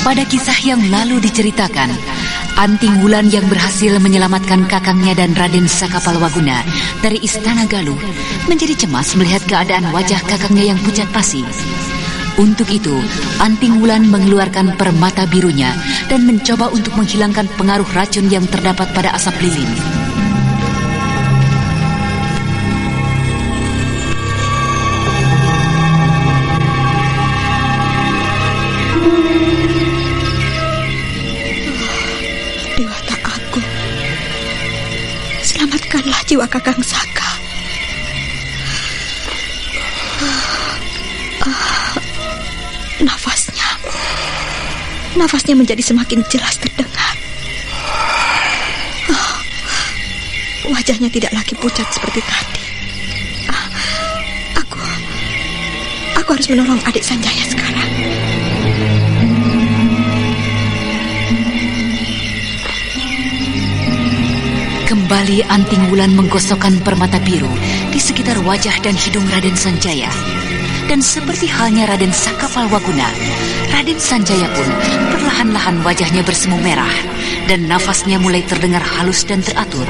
Pada kisah yang lalu diceritakan, Anting Wulan yang berhasil menyelamatkan kakangnya dan Raden Sakapalwaguna dari Istana Galuh menjadi cemas melihat keadaan wajah kakangnya yang pucat pasi. Untuk itu, Anting Wulan mengeluarkan permata birunya dan mencoba untuk menghilangkan pengaruh racun yang terdapat pada asap lilin. Dewata Agung, selamatkanlah jiwa Kakang Saka. Nafasnya menjadi semakin jelas terdengar. Wajahnya tidak lagi pucat seperti tadi. Aku harus menolong adik Sanjaya sekarang. Kembali Anting Wulan menggosokkan permata biru di sekitar wajah dan hidung Raden Sanjaya. Dan seperti halnya Raden Sakapalwaguna, Raden Sanjaya pun perlahan-lahan wajahnya bersemu merah dan nafasnya mulai terdengar halus dan teratur.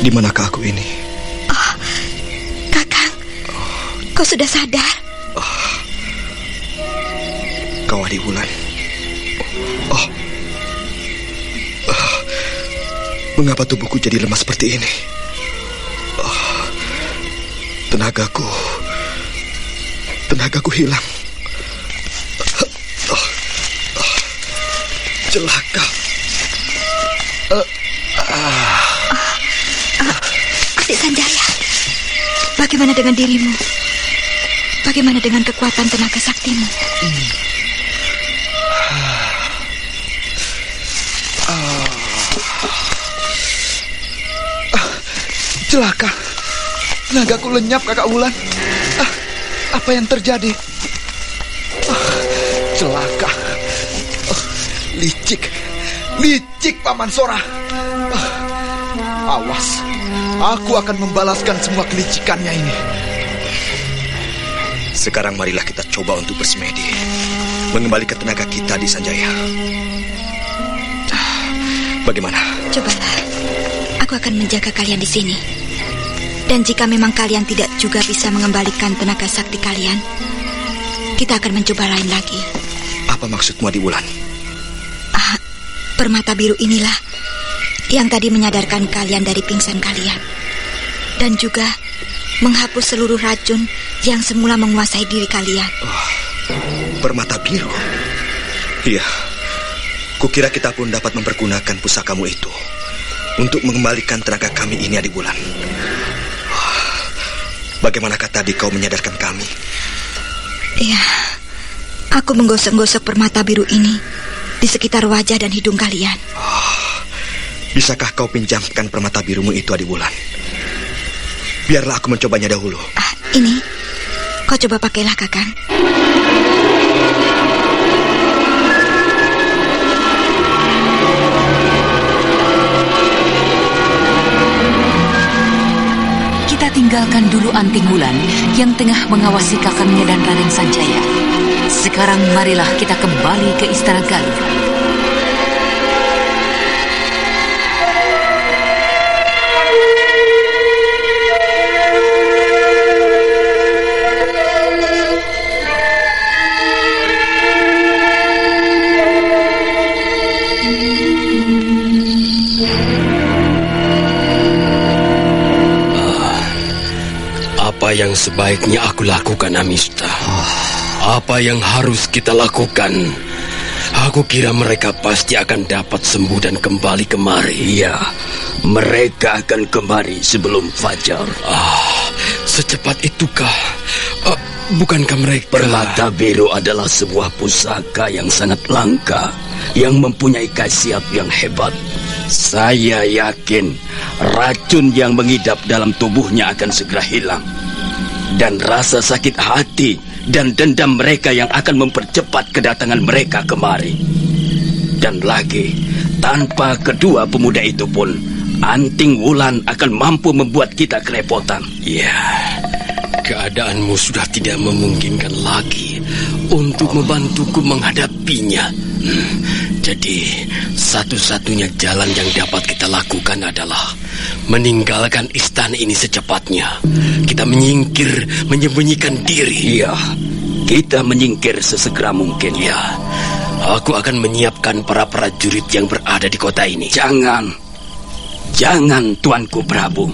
Di manakah aku ini? Kakang, kau sudah sadar? Kau Adik Wulan. Mengapa tubuhku jadi lemah seperti ini? Tenagaku hilang. Celaka. Adik Sanjaya, bagaimana dengan dirimu? Bagaimana dengan kekuatan tenaga saktimu? Celaka. Tenagaku lenyap, Kakak Wulan. Apa yang terjadi? Celaka. Licik Paman Sora. Awas, aku akan membalaskan semua kelicikannya ini. Sekarang marilah kita coba untuk bersemedi, mengembalikan tenaga kita di Sanjaya. Bagaimana? Cobalah. Aku akan menjaga kalian di sini. Dan jika memang kalian tidak juga bisa mengembalikan tenaga sakti kalian, kita akan mencoba lain lagi. Apa maksudmu, Adik Wulan? Permata biru inilah yang tadi menyadarkan kalian dari pingsan kalian. Dan juga menghapus seluruh racun yang semula menguasai diri kalian. Permata biru? Iya. Kukira kita pun dapat mempergunakan pusakamu itu untuk mengembalikan tenaga kami ini, Adik Wulan. Bagaimanakah tadi kau menyadarkan kami? Iya, aku menggosok-gosok permata biru ini di sekitar wajah dan hidung kalian. Bisakah kau pinjamkan permata birumu itu, Adik Wulan? Biarlah aku mencobanya dahulu. Ini, kau coba pakailah, Kakang. Kita tinggalkan dulu Anting Wulan yang tengah mengawasi kakangnya dan Raden Sanjaya. Sekarang marilah kita kembali ke Istana Galuh. Apa yang sebaiknya aku lakukan, Amista? Apa yang harus kita lakukan? Aku kira mereka pasti akan dapat sembuh dan kembali kemari. Iya, mereka akan kembali sebelum fajar. Secepat itukah? Bukankah mereka... Permata biru adalah sebuah pusaka yang sangat langka, yang mempunyai khasiat yang hebat. Saya yakin racun yang mengidap dalam tubuhnya akan segera hilang. Dan rasa sakit hati dan dendam mereka yang akan mempercepat kedatangan mereka kemari. Dan lagi, Tanpa kedua pemuda itu pun, Anting Wulan akan mampu membuat kita kerepotan. Ya, keadaanmu sudah tidak memungkinkan lagi untuk membantuku menghadapinya. Jadi, satu-satunya jalan yang dapat kita lakukan adalah meninggalkan istana ini secepatnya. Kita menyingkir, menyembunyikan diri. Iya, kita menyingkir sesegera mungkin. Ya, aku akan menyiapkan para prajurit yang berada di kota ini. Jangan Tuanku Prabu.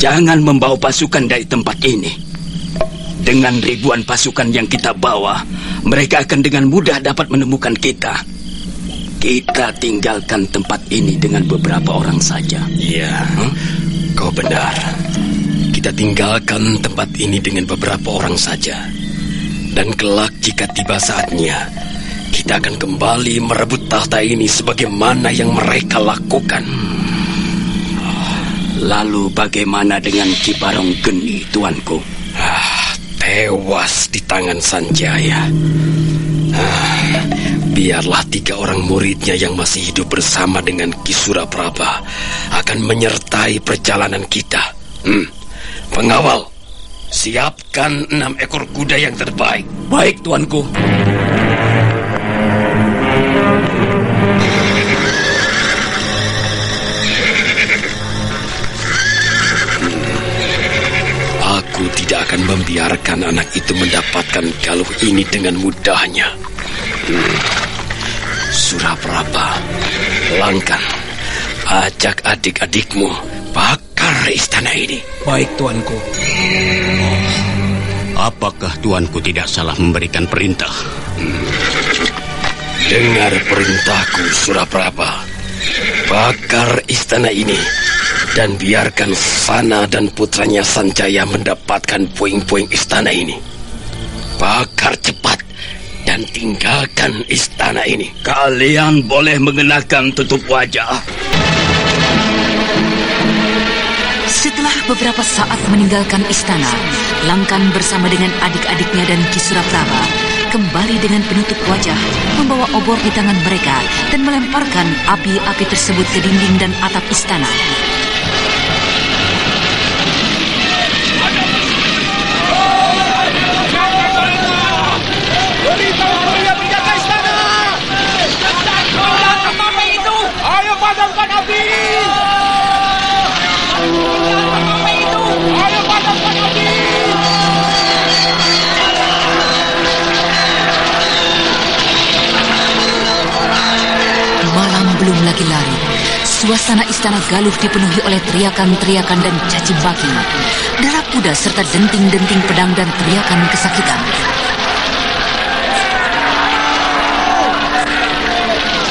Jangan membawa pasukan dari tempat ini. Dengan ribuan pasukan yang kita bawa, mereka akan dengan mudah dapat menemukan kita. Kita tinggalkan tempat ini dengan beberapa orang saja. Iya, kau benar. Kita tinggalkan tempat ini dengan beberapa orang saja. Dan kelak jika tiba saatnya, kita akan kembali merebut tahta ini sebagaimana yang mereka lakukan. Lalu bagaimana dengan Ki Barong Geni, Tuanku? Tewas di tangan Sanjaya. Biarlah 3 orang muridnya yang masih hidup bersama dengan Ki Suraprabha akan menyertai perjalanan kita. Pengawal, siapkan 6 ekor kuda yang terbaik. Baik, Tuanku. Aku tidak akan membiarkan anak itu mendapatkan galuh ini dengan mudahnya. Suraprabha, Langkan, ajak adik-adikmu bakar istana ini. Baik, Tuanku. Apakah Tuanku tidak salah memberikan perintah? Dengar perintahku, Suraprabha. Bakar istana ini dan biarkan Sana dan putranya Sanjaya mendapatkan puing-puing istana ini. Bakar cepat dan tinggalkan istana ini. Kalian boleh mengenakan tutup wajah. Setelah beberapa saat meninggalkan istana, Langkan bersama dengan adik-adiknya dan Ki Suraprabha kembali dengan penutup wajah, membawa obor di tangan mereka dan melemparkan api-api tersebut ke dinding dan atap istana. Ayo padamkan api! Ayo padamkan api! Malam belum lagi larut. Suasana istana Galuh dipenuhi oleh teriakan-teriakan dan caci maki, derap kuda serta denting-denting pedang dan teriakan kesakitan.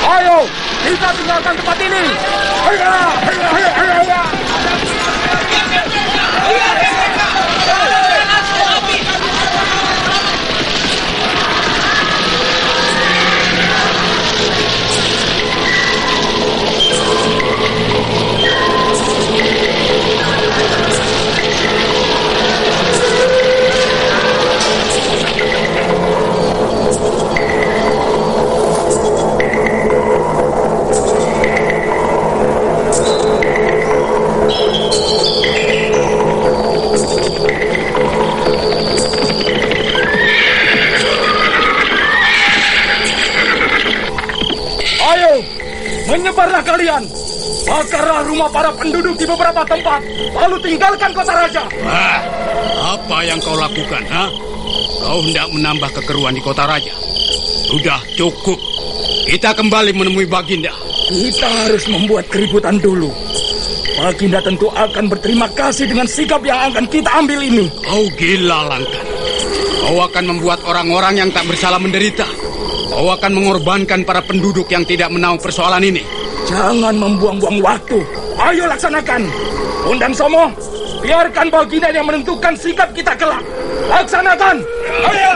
Ayo, kita tinggalkan tempat ini! Hiya! Hiya! Hiya! Hiya! Hiya! Menyebarlah kalian, bakarlah rumah para penduduk di beberapa tempat, lalu tinggalkan kota raja. Apa yang kau lakukan, ha? Kau hendak menambah kekeruan di kota raja. Sudah cukup. Kita kembali menemui Baginda. Kita harus membuat keributan dulu. Baginda tentu akan berterima kasih dengan sikap yang akan kita ambil ini. Kau gila, Langkan. Kau akan membuat orang-orang yang tak bersalah menderita. Kau akan mengorbankan para penduduk yang tidak menahu persoalan ini. Jangan membuang-buang waktu. Ayo laksanakan. Undang Somo, biarkan Baginda yang menentukan sikap kita kelak. Laksanakan. Ayo.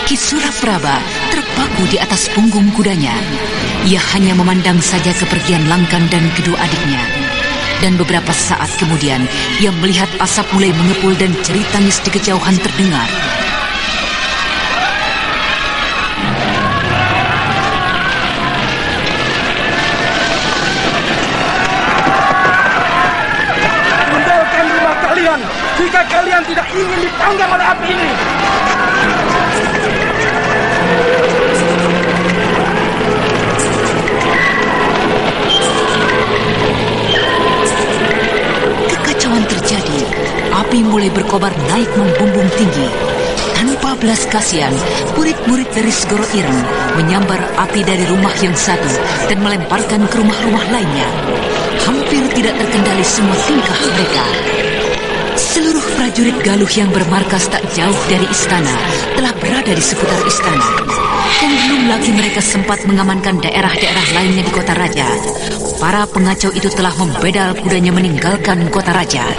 Ki Suraprabha terpaku di atas punggung kudanya. Ia hanya memandang saja kepergian Langkan dan kedua adiknya. Dan beberapa saat kemudian, ia melihat asap mulai mengepul dan jerit tangis di kejauhan terdengar. Tinggalkan rumah kalian jika kalian tidak ingin dipanggang oleh api ini. Kekacauan terjadi. Api mulai berkobar naik membumbung tinggi. Tanpa belas kasihan, murid-murid dari Segoro Ireng menyambar api dari rumah yang satu dan melemparkan ke rumah-rumah lainnya. Hampir tidak terkendali semua tingkah mereka. Seluruh prajurit Galuh yang bermarkas tak jauh dari istana telah berada di seputar istana. Dan belum lagi mereka sempat mengamankan daerah-daerah lainnya di kota raja. Para pengacau itu telah membedal kudanya meninggalkan kota raja.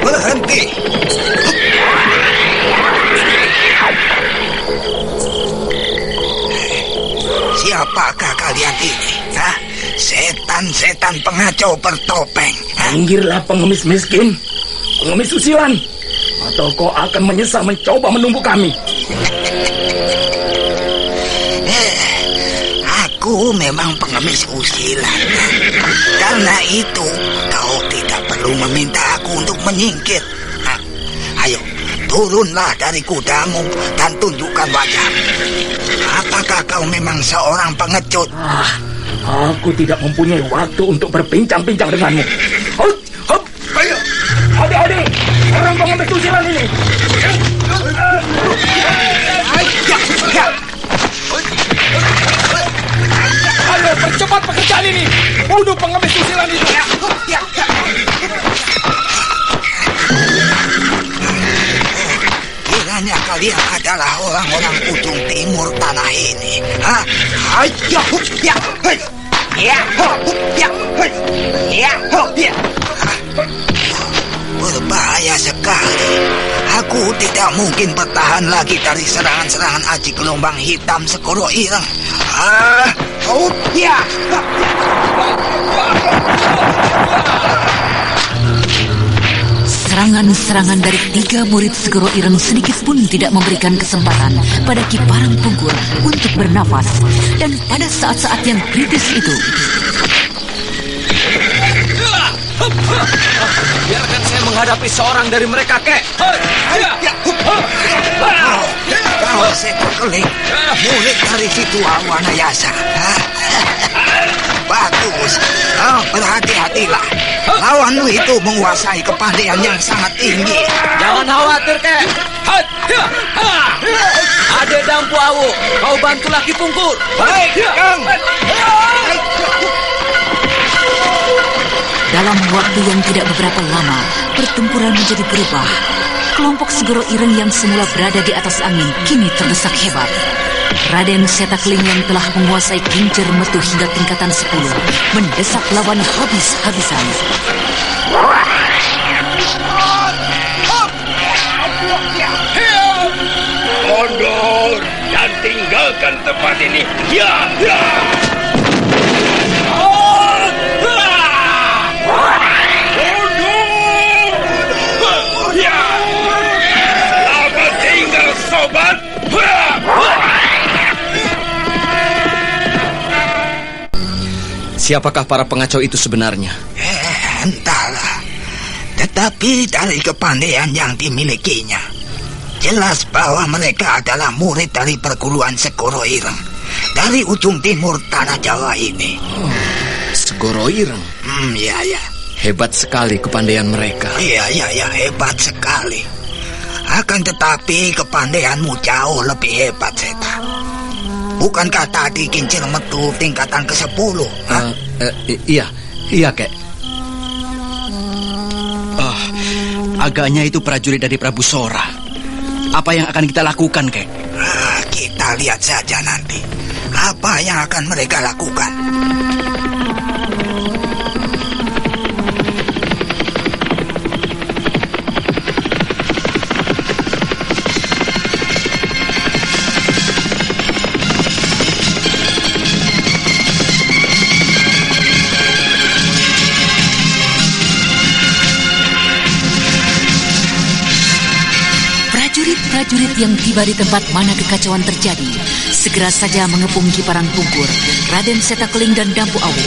Berhenti! Siapakah kalian ini? Hah? Setan-setan pengacau bertopeng. Pinggirlah pengemis miskin, pengemis usilan, atau kau akan menyesal mencoba menumbuk kami. Aku memang pengemis usilan. Karena itu, kau tidak perlu meminta aku untuk menyingkir. Hah? Ayo, turunlah dari kudamu dan tunjukkan wajahmu. Apakah kau memang seorang pengecut? Aku tidak mempunyai waktu untuk berbincang-bincang denganmu. Hup, hup, ayo, adik-adik, orang pengemis usilan ini. Ayo, percepat pekerjaan ini. Bunuh pengemis usilan itu. Kiranya kalian adalah orang-orang ujung timur tanah ini. Hah? Ayo, ya, hei. Ya, ya, hei. Ya, ya. Berbahaya sekali. Aku tidak mungkin bertahan lagi dari serangan-serangan aji gelombang hitam Segoro Ireng. Ya. Serangan-serangan dari 3 murid Segoro Ireng sedikit pun tidak memberikan kesempatan pada Ki Parang Pungkur untuk bernafas. Dan pada saat-saat yang kritis itu, Biarkan saya menghadapi seorang dari mereka, Kek. Kau seekor keling, murid dari situ Awanayasa. Bagus, berhati-hatilah. Lawanmu itu menguasai kepandaian yang sangat tinggi. Jangan khawatir, Kek. Ade Dampu Awu, kau bantulah Ki Pungkur. Baik, Kang. dalam waktu yang tidak beberapa lama, pertempuran menjadi berubah. Kelompok Segoro Ireng yang semula berada di atas angin kini terdesak hebat. Raden Setakling yang telah menguasai kincir metu hingga tingkatan 10 mendesak lawan habis-habisan. Mundur dan tinggalkan tempat ini. Ya, ya. Mundur. Ya. Selamat tinggal, sobat. Siapakah para pengacau itu sebenarnya? Entahlah. Tetapi dari kepandaian yang dimilikinya, jelas bahwa mereka adalah murid dari perguruan Segoro Ireng dari ujung timur tanah Jawa ini. Segoro Ireng? Ya. Hebat sekali kepandaian mereka. Iya, hebat sekali. Akan tetapi kepandaianmu jauh lebih hebat, Seta. Bukankah tadi kincir metu tingkatan ke-10? Iya, Kek. Agaknya itu prajurit dari Prabu Sora. Apa yang akan kita lakukan, Kek? Kita lihat saja nanti apa yang akan mereka lakukan. Prajurit yang tiba di tempat mana kekacauan terjadi segera saja mengepung Kiparang Pungkur, Raden Setakeling dan Dampu Awu.